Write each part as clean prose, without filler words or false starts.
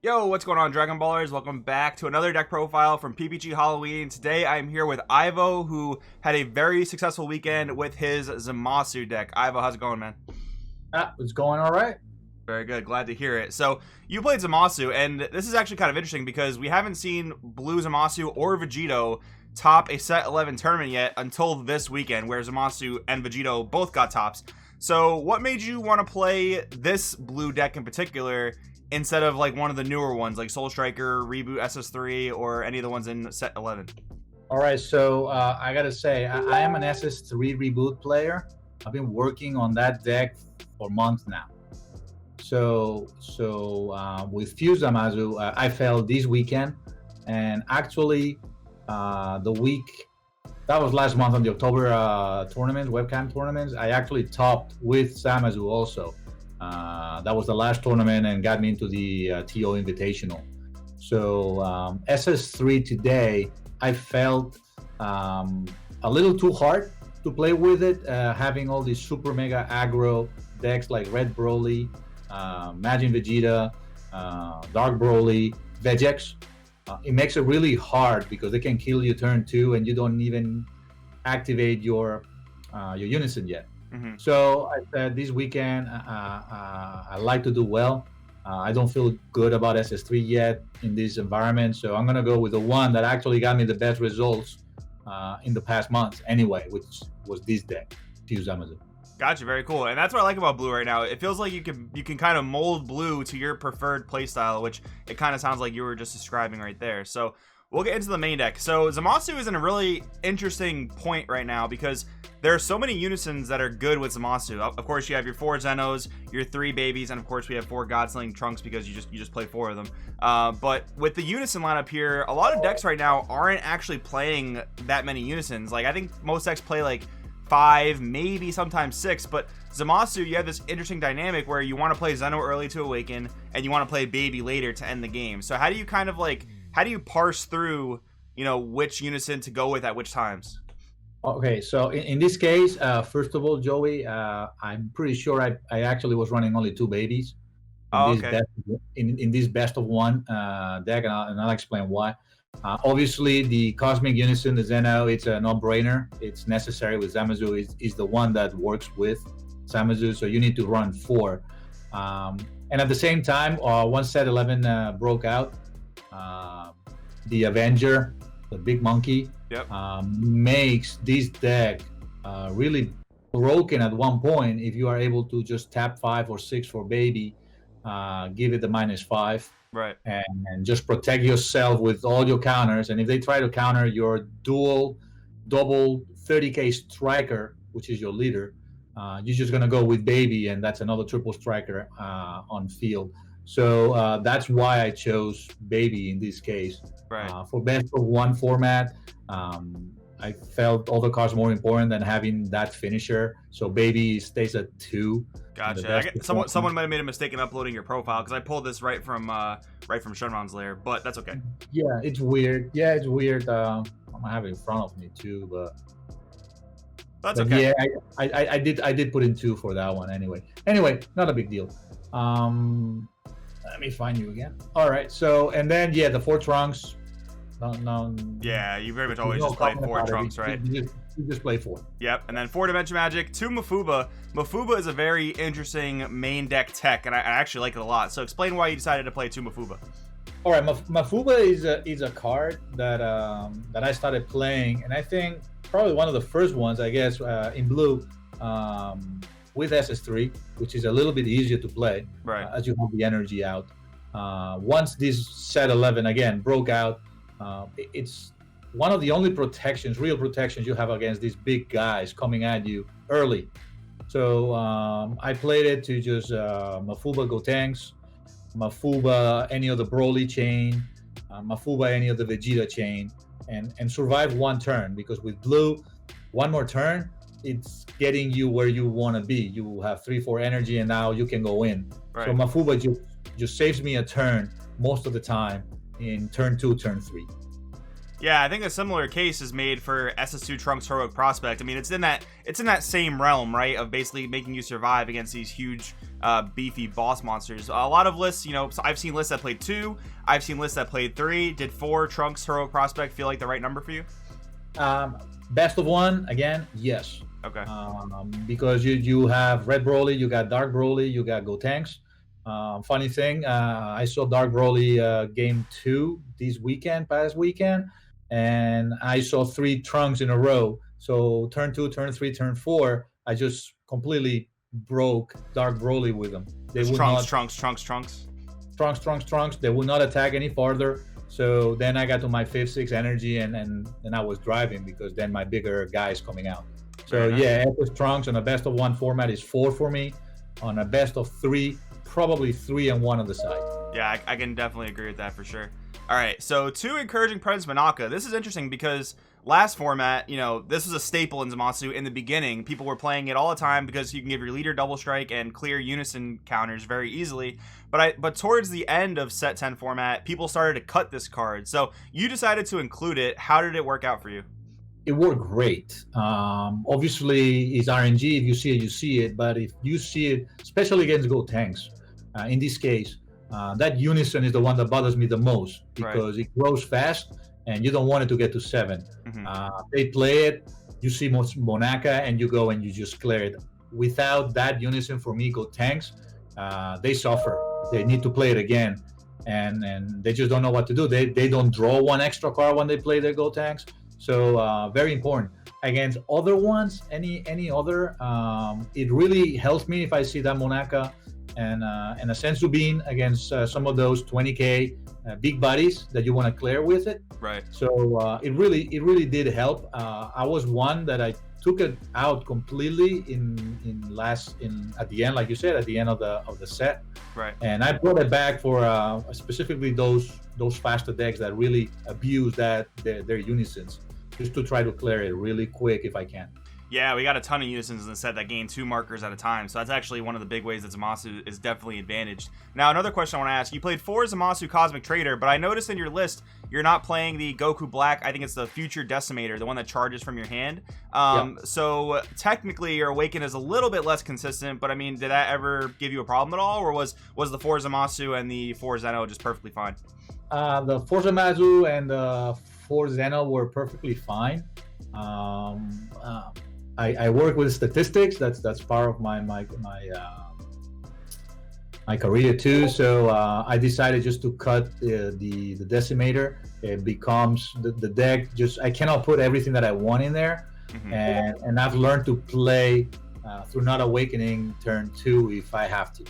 Yo, what's going on, Dragon Ballers? Welcome back to another deck profile from PPG Halloween. Today I'm here with Ivo, who had a very successful weekend with his Zamasu deck. Ivo, how's it going, man? It's going all right. Very good. Glad to hear it. So you played Zamasu, and this is actually kind of interesting because we haven't seen Blue Zamasu or Vegito top a set 11 tournament yet until this weekend, where Zamasu and Vegito both got tops. So what made you want to play this blue deck in particular instead of like one of the newer ones like Soul Striker, Reboot SS3, or any of the ones in set 11? All right, so I gotta say, I am an SS3 Reboot player. I've been working on that deck for months now. So with Fuse Zamasu, I failed this weekend, and actually the week that was last month on the October tournament, webcam tournaments, I actually topped with Zamasu also. That was the last tournament and got me into the TO Invitational. So SS3 today, I felt a little too hard to play with it, having all these super mega aggro decks like Red Broly, Majin Vegeta, Dark Broly, Vegex. It makes it really hard because they can kill you turn 2 and you don't even activate your unison yet. Mm-hmm. So I said this weekend I like to do well. I don't feel good about SS3 yet in this environment, so I'm gonna go with the one that actually got me the best results in the past months anyway, which was this deck, Fuse Zamasu. Gotcha, very cool. And that's what I like about blue right now. It feels like you can kind of mold blue to your preferred playstyle, which it kind of sounds like you were just describing right there. So we'll get into the main deck. So Zamasu is in a really interesting point right now because there are so many unisons that are good with Zamasu. Of course, you have your 4 Zenos, your 3 babies, and of course we have 4 Godsling Trunks because you just play 4 of them. But with the unison lineup here, a lot of decks right now aren't actually playing that many unisons. Like I think most decks play like 5, maybe sometimes 6, but Zamasu, you have this interesting dynamic where you want to play Zeno early to awaken and you want to play Baby later to end the game. So how do you how do you parse through, which unison to go with at which times? Okay, so in this case, first of all, Joey, I'm pretty sure I actually was running only 2 babies in this best of one deck, and I'll explain why. Obviously, the Cosmic Unison, the Zeno, it's a no-brainer. It's necessary with Zamasu. Is the one that works with Zamasu, so you need to run 4. And at the same time, once set 11 broke out, the Avenger, the big monkey, makes this deck really broken at one point if you are able to just tap 5 or 6 for Baby, give it the -5. Right. And just protect yourself with all your counters. And if they try to counter your double 30k striker, which is your leader, you're just going to go with Baby, and that's another triple striker on field. So that's why I chose Baby in this case. Right. For best of one format, I felt all the cards more important than having that finisher. So Baby stays at 2. Gotcha. Someone might have made a mistake in uploading your profile because I pulled this right from Shenron's Lair, but that's okay. Yeah, it's weird. I'm gonna have it in front of me too, but that's okay. Yeah, I did put in 2 for that one anyway. Anyway, not a big deal. Let me find you again. All right. So and then the 4 Trunks. No. Yeah, you very much always just play 4 Trunks, right? You just play 4. Yep, and then 4 Dimension Magic, 2 Mafuba. Mafuba is a very interesting main deck tech, and I actually like it a lot. So explain why you decided to play 2 Mafuba. All right, Mafuba is a card that I started playing, and I think probably one of the first ones, I guess, in blue with SS3, which is a little bit easier to play, right? As you have the energy out. Once this set 11 again broke out, it's one of the only real protections you have against these big guys coming at you early. So I played it to just Mafuba Gotenks, Mafuba any of the Broly chain, Mafuba any of the Vegeta chain, and survive 1 turn, because with blue, 1 more turn, it's getting you where you want to be. You have 3-4 energy, and now you can go in. Right. So Mafuba just saves me a turn most of the time in turn 2, turn 3. Yeah, I think a similar case is made for SS2 Trunks Heroic Prospect. I mean, it's in that same realm, right, of basically making you survive against these huge, beefy boss monsters. A lot of lists, so I've seen lists that played 2, I've seen lists that played 3. Did 4 Trunks Heroic Prospect feel like the right number for you? Best of 1, again, yes. Okay. Because you have Red Broly, you got Dark Broly, you got Gotenks. Funny thing, I saw Dark Broly game 2 past weekend, and I saw 3 Trunks in a row. So turn 2, turn 3, turn 4, I just completely broke Dark Broly with them. They would Trunks. They would not attack any farther. So then I got to my 5th, 6th energy, and I was driving because then my bigger guy is coming out. So yeah, SS Trunks on a best of 1 format is 4 for me. On a best of 3, probably 3 and 1 on the side. Yeah, I can definitely agree with that for sure. All right, so 2 encouraging presence Monaka. This is interesting because last format, this was a staple in Zamasu in the beginning. People were playing it all the time because you can give your leader double strike and clear unison counters very easily. But towards the end of set 10 format, people started to cut this card. So you decided to include it. How did it work out for you? It worked great. Obviously, it's RNG. If you see it, you see it. But if you see it, especially against Gotenks, in this case, that unison is the one that bothers me the most because it grows fast and you don't want it to get to 7. They play it, you see Monaka, and you go and you just clear it. Without that unison, for me, Gotenks, they suffer. They need to play it again, and they just don't know what to do. They don't draw 1 extra card when they play their Gotenks. So very important. Against other ones, any other, it really helps me if I see that Monaka and a Senzu Bean against some of those 20k big bodies that you want to clear with it. Right. So it really did help. I was one that I took it out completely at the end, like you said, at the end of the set. Right. And I brought it back for specifically those faster decks that really abuse their unisons, just to try to clear it really quick if I can. Yeah, we got a ton of unisons in the set that gain 2 markers at a time, so that's actually one of the big ways that Zamasu is definitely advantaged. Now, another question I want to ask, you played 4 Zamasu Cosmic Trader, but I noticed in your list, you're not playing the Goku Black, I think it's the Future Decimator, the one that charges from your hand. So technically, your Awaken is a little bit less consistent, but I mean, did that ever give you a problem at all, or was the 4 Zamasu and the 4 Zeno just perfectly fine? The 4 Zamasu and the 4 Zeno were perfectly fine. I work with statistics. That's part of my career too. So I decided just to cut the decimator. It becomes the deck. I cannot put everything that I want in there, and I've learned to play through not awakening turn 2 if I have to.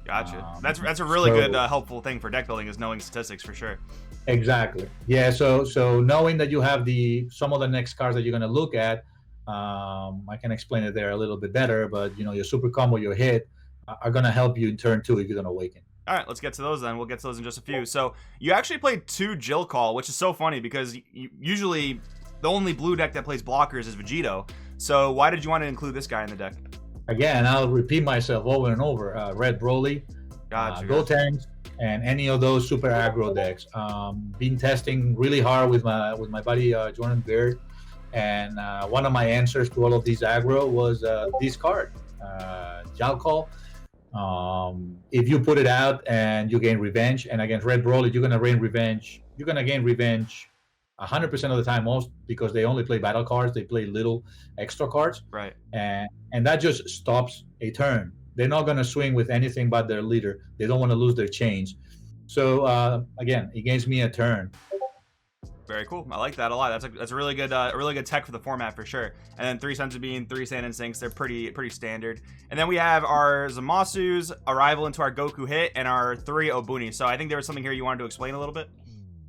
Gotcha. That's a really good helpful thing for deck building, is knowing statistics for sure. Exactly. Yeah. So knowing that you have some of the next cards that you're going to look at. I can explain it there a little bit better, but your super combo, your hit are going to help you in turn 2 if you're going to awaken. All right, let's get to those then. We'll get to those in just a few. So you actually played 2 Jill Call, which is so funny because usually the only blue deck that plays blockers is Vegito. So why did you want to include this guy in the deck? Again, I'll repeat myself over and over. Red Broly, Gotenks, and any of those super aggro decks. Been testing really hard with my buddy Jordan Beard. And one of my answers to all of these aggro was this card, Jalcol. If you put it out and you gain revenge, and against Red Broly, you're gonna gain revenge. You're gonna gain revenge 100% of the time, most because they only play battle cards. They play little extra cards. Right. And that just stops a turn. They're not gonna swing with anything but their leader. They don't want to lose their chains. So again, it gains me a turn. Very cool. I like that a lot. That's a really good tech for the format for sure. And then 3 Senzu Bean, 3 Sand Instincts. They're pretty standard. And then we have our Zamasu's arrival into our Goku Hit and our 3 Obuni. So I think there was something here you wanted to explain a little bit.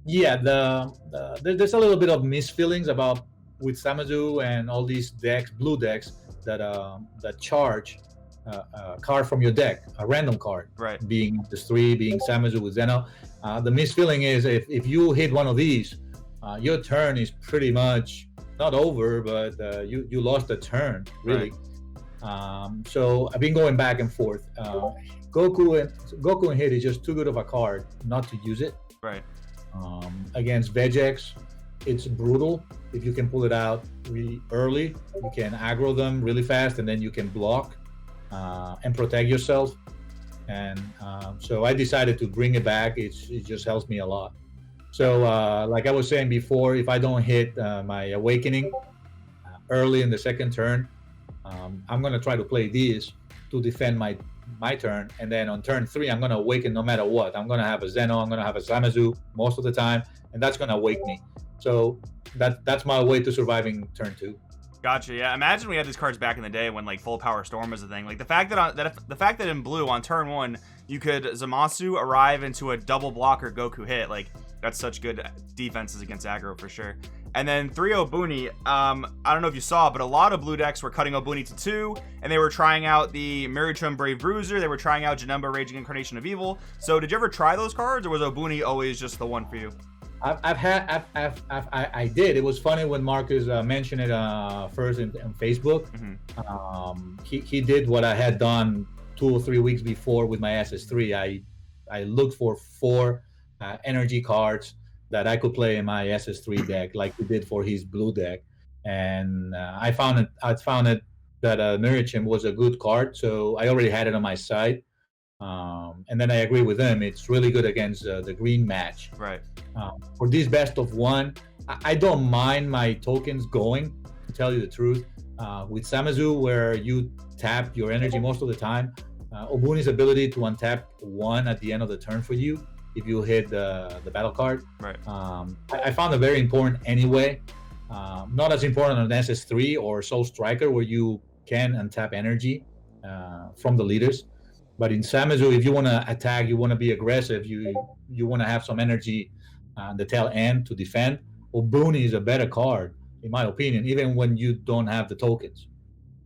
Yeah, there's a little bit of misfeelings about with Zamasu and all these decks, blue decks that charge a card from your deck, a random card. Right. Being this 3, being Zamasu with Zeno. The misfeeling is if you hit one of these. Your turn is pretty much not over, but you lost a turn, really. Right. So I've been going back and forth. Goku and Hit is just too good of a card not to use it. Right. Against Vegex, it's brutal. If you can pull it out really early, you can aggro them really fast, and then you can block and protect yourself. And so I decided to bring it back. It just helps me a lot. So like I was saying before, if I don't hit my awakening early in the second turn, I'm gonna try to play these to defend my turn, and then on turn 3 I'm gonna awaken no matter what. I'm gonna have a Zeno, I'm gonna have a Zamasu most of the time, and that's gonna wake me. So that's my way to surviving turn 2. Gotcha. Yeah. Imagine we had these cards back in the day when like full power storm was a thing. Like the fact that in blue on turn 1 you could Zamasu arrive into a double blocker Goku hit. Like that's such good defenses against aggro for sure. And then 3 Obuni. I don't know if you saw, but a lot of blue decks were cutting Obuni to 2, and they were trying out the Mirichum Brave Bruiser. They were trying out Janemba Raging Incarnation of Evil. So did you ever try those cards, or was Obuni always just the one for you? I did. It was funny when Marcus mentioned it first on Facebook. He did what I had done 2 or 3 weeks before with my SS3. I looked for 4 energy cards that I could play in my SS3 deck, like he did for his blue deck, and I found it that Mirichim was a good card, so I already had it on my side. And then I agree with him. It's really good against the green match. Right. For this best of 1, I don't mind my tokens going, to tell you the truth. With Zamasu, where you tap your energy most of the time, Obuni's ability to untap 1 at the end of the turn for you, if you hit the battle card. Right. I found it very important anyway. Not as important on SS3 or Soul Striker, where you can untap energy from the leaders. But in Zamasu, if you want to attack, you want to be aggressive, you want to have some energy on the tail end to defend, Obuni is a better card, in my opinion, even when you don't have the tokens.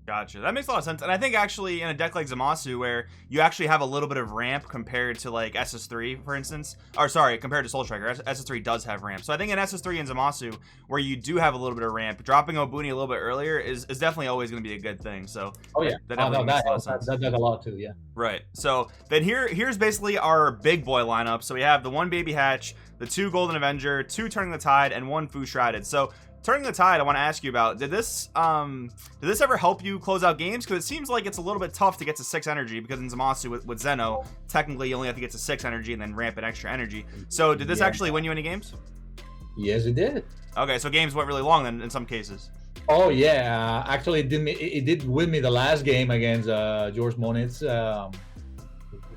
Gotcha. That makes a lot of sense. And I think actually in a deck like Zamasu, where you actually have a little bit of ramp compared to like SS3, for instance, or sorry, compared to Soul Striker, SS3 does have ramp. So I think in SS3 and Zamasu, where you do have a little bit of ramp, dropping Obuni a little bit earlier is definitely always going to be a good thing. So that definitely makes a lot of sense. That does a lot too, yeah. Right. So then here's basically our big boy lineup. So we have the 1 Baby Hatch, the 2 Golden Avenger, 2 Turning the Tide, and 1 Fu Shrouded. So Turning the Tide, I want to ask you about. Did this ever help you close out games? Because it seems like it's a little bit tough to get to 6 energy, because in Zamasu with Zeno, technically you only have to get to 6 energy and then ramp an extra energy. So did this actually win you any games? Yes, it did. Okay, so games went really long then in some cases. Oh yeah, actually it did win me the last game against George Monitz.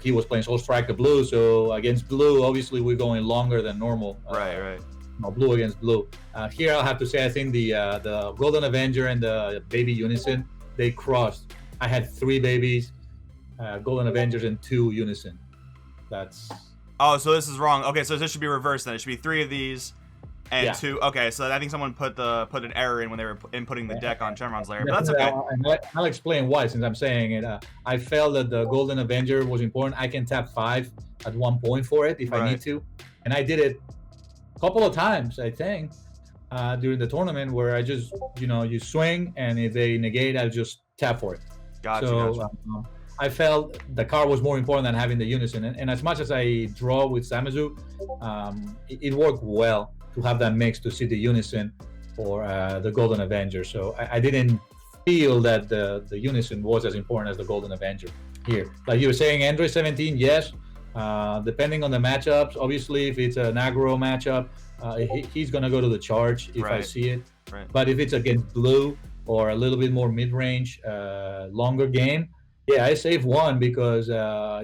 He was playing Soul Striker Blue, so against Blue, obviously we're going longer than normal. Right. No, blue against blue. Here I'll have to say I think the Golden Avenger and the Baby Unison, they crossed. I had 3 babies, Golden Avengers, and 2 Unison. That's. Oh, so this is wrong. Okay, so this should be reversed then. It should be 3 of these and 2. Okay, so I think someone put an error in when they were inputting the deck on Shenron's Lair, but that's okay. I'll explain why, since I'm saying it. I felt that the Golden Avenger was important. I can tap 5 at one point for it if I need to, and I did it couple of times, I think, during the tournament, where I just, you swing, and if they negate, I'll just tap for it. Gotcha. I felt the card was more important than having the Unison. And as much as I draw with Zamasu, it worked well to have that mix to see the Unison or the Golden Avenger. So I didn't feel that the Unison was as important as the Golden Avenger here. Like you were saying, Android 17, yes. Depending on the matchups, obviously, if it's an aggro matchup, he's going to go to the charge if I see it. Right. But if it's against blue or a little bit more mid-range, longer game, I save 1 because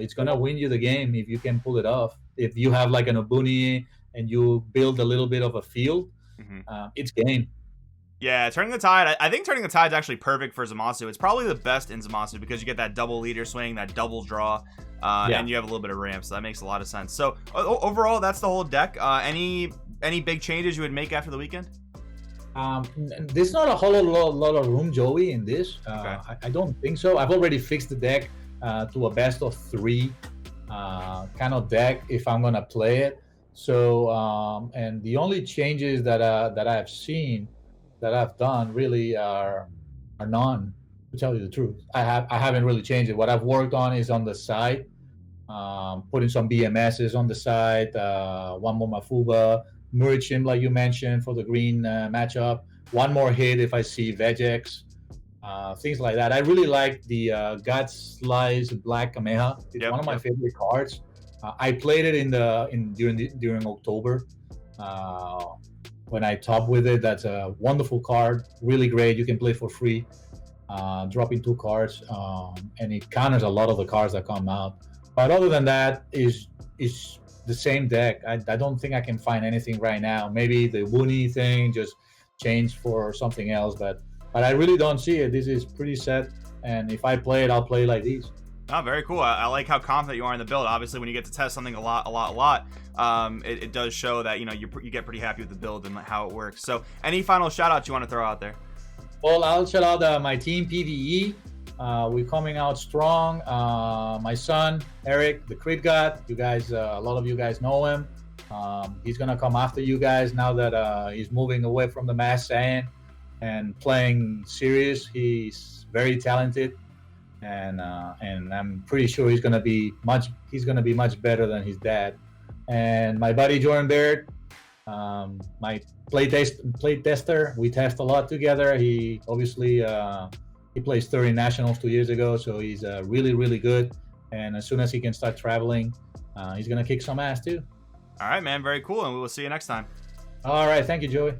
it's going to win you the game if you can pull it off. If you have like an Obuni and you build a little bit of a field, it's game. Yeah, Turning the Tide. I think Turning the Tide is actually perfect for Zamasu. It's probably the best in Zamasu because you get that double leader swing, that double draw, and you have a little bit of ramp, so that makes a lot of sense. So overall, that's the whole deck. Any big changes you would make after the weekend? There's not a whole lot of room, Joey, in this. Okay. I don't think so. I've already fixed the deck to a best of 3 kind of deck if I'm gonna play it. So and the only changes that I've seen that I've done really are none, to tell you the truth. I haven't really changed it. What I've worked on is on the side, putting some BMSs on the side, 1 more Mafuba, merge him like you mentioned for the green matchup. One more hit if I see Vegex, things like that. I really like the God Slice Black Kameha. It's Yep, one of my yep. favorite cards. I played it during October when I top with it. That's a wonderful card, really great. You can play for free, dropping 2 cards, and it counters a lot of the cards that come out. But other than that, is the same deck. I don't think I can find anything right now. Maybe the Woonie thing just changed for something else, but I really don't see it. This is pretty set, and if I play it, I'll play like these. Oh, very cool. I like how confident you are in the build. Obviously, when you get to test something a lot, it does show that you get pretty happy with the build and how it works. So, any final shout outs you want to throw out there? Well, I'll shout out my team PVE. We're coming out strong. My son Eric, the Crit God. You guys, a lot of you guys know him. He's gonna come after you guys now that he's moving away from the Mass Saiyan and playing serious. He's very talented, and I'm pretty sure he's gonna be much better than his dad. And my buddy Jordan Baird, my play tester. We test a lot together. He obviously he plays 30 nationals 2 years ago, so he's really good. And as soon as he can start traveling, he's gonna kick some ass too. All right, man. Very cool, and we will see you next time. All right, thank you, Joey.